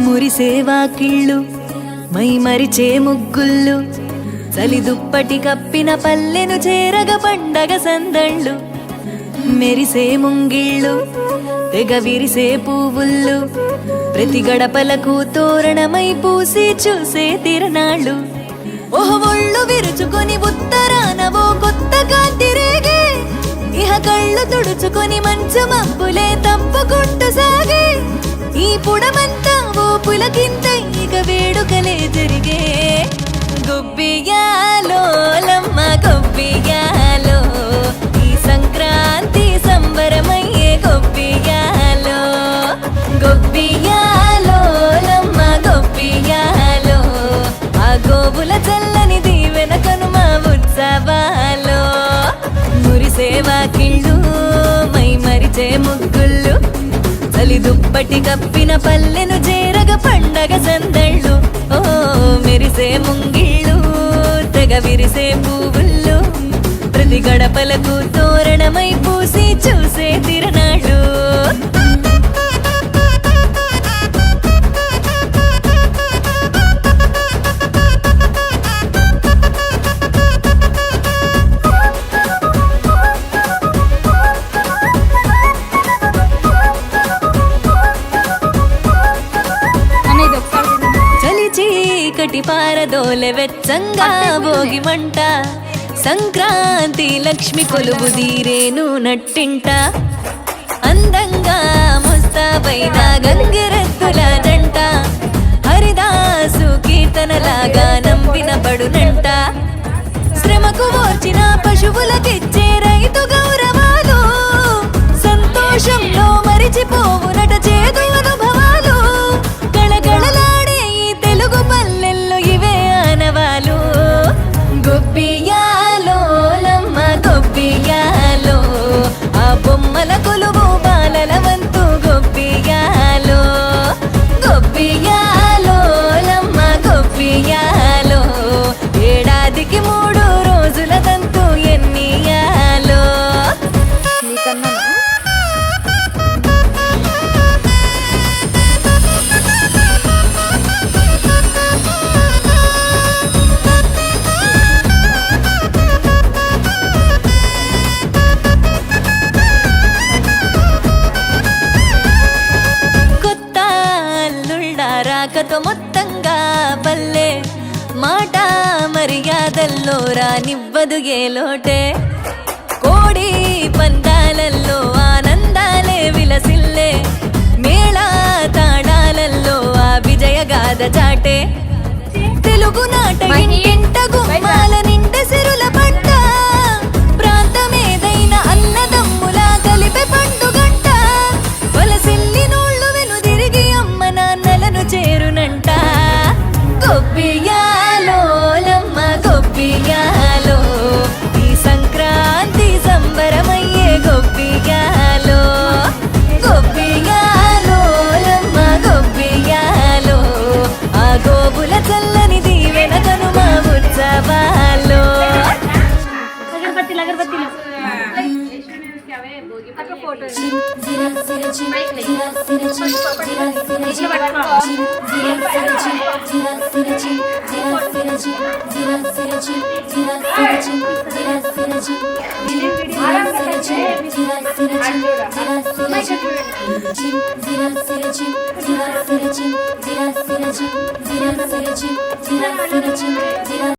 మురిసేవా కిళ్ళు my మరిచే ముగ్గుళ్ళు చలి దుప్పటి కప్పిన పల్లెను చేరగ పండగ సందళ్ళు మెరిసే ముంగిళ్ళు తెగ విరిసే పువ్వుళ్ళు ప్రతి గడపలకు తోరణమై పూసి చూసే తిరణాళ్ళు ఒళ్ళు విరుచుకొని ఉత్తరానవో కొత్త కాంతి రేగే ఇహ కళ్ళు తుడుచుకొని మంచు మబ్బులే తప్పుకుంటూ సాగే ఈ పుడమంతా ఓ పులకింత ఇక వేడుకలే జరిగే గొబ్బియాలో లమ్మ గొబ్బియాలో ఈ సంక్రాంతి సంబరమయ్యే గొబ్బియాలో గొబ్బియాలో లమ్మ గొబ్బియాలో ఆ గోవుల చల్లని దీవెన కనుమ ఉత్సవాలో మురిసేవా కిళ్ళు మై మరిచే ముగ్గుళ్ళు చలి దుప్పటి కప్పిన పల్లెను చేరగ పండగ సందళ్ళు ఓ మెరిసే ముంగిళ్ళు తెగ విరిసే పువ్వుళ్ళు ప్రతి గడపలకు తోరణమై పూసి చూసే తిరణాళ్ళు చీకటి పారదోలె వెచ్చంగా భోగి మంట సంక్రాంతి లక్ష్మి కొలువు దీరేను నట్టింట అందంగా ముస్తాబైన గంగిరెద్దుల జంట హరిదాసు కీర్తనలాగా నంబిన బడునంట శ్రమకు ఓర్చిన పశువులకిచ్చే రైతు గౌరవాలు సంతోషంలో మరిచిపోవునట చేదు అనుభవాలు గళగళలాడే ఈ తెలుగు పల్లెల్లో ఇవే ఆనవాలు గొబ్బియాలో లమ్మ గొబ్బియాలో ఆ బొమ్మల కొలువు బాలల వంతు గొబ్బియాలో గొబ్బియాలో లమ్మ గొబ్బియాలో ఏడాదికి 3 రోజుల తంతు ఎన్నియాలో రాకతో మొత్తంగా పల్లె మాట మర్యాదల్లో రానివ్వదు ఏ లోటే కోడి పందాలల్లో ఆనందాలే విలసిల్లే మేళా తాడాలల్లో ఆ విజయగాథ చాటే తెలుగు నాట ఇంట గుమ్మాల నిండ సిరుల పట్ట ప్రాంతమేదైన అన్నదమ్ముల కలిపే పండుగంట వలసిల్లి నోళ్ళు వెనుదిరిగి అమ్మ నాన్నలను చేరునంట గొబ్బియాలో లమ్మ గొబ్బియాలో ఈ సంక్రాంతి సంబరమయ్యే గొబ్బియాలో గొబ్బియాలో లమ్మ గొబ్బియాలో ఆ గోవుల చల్లని దీవెన కనుమ ఉత్సవాలో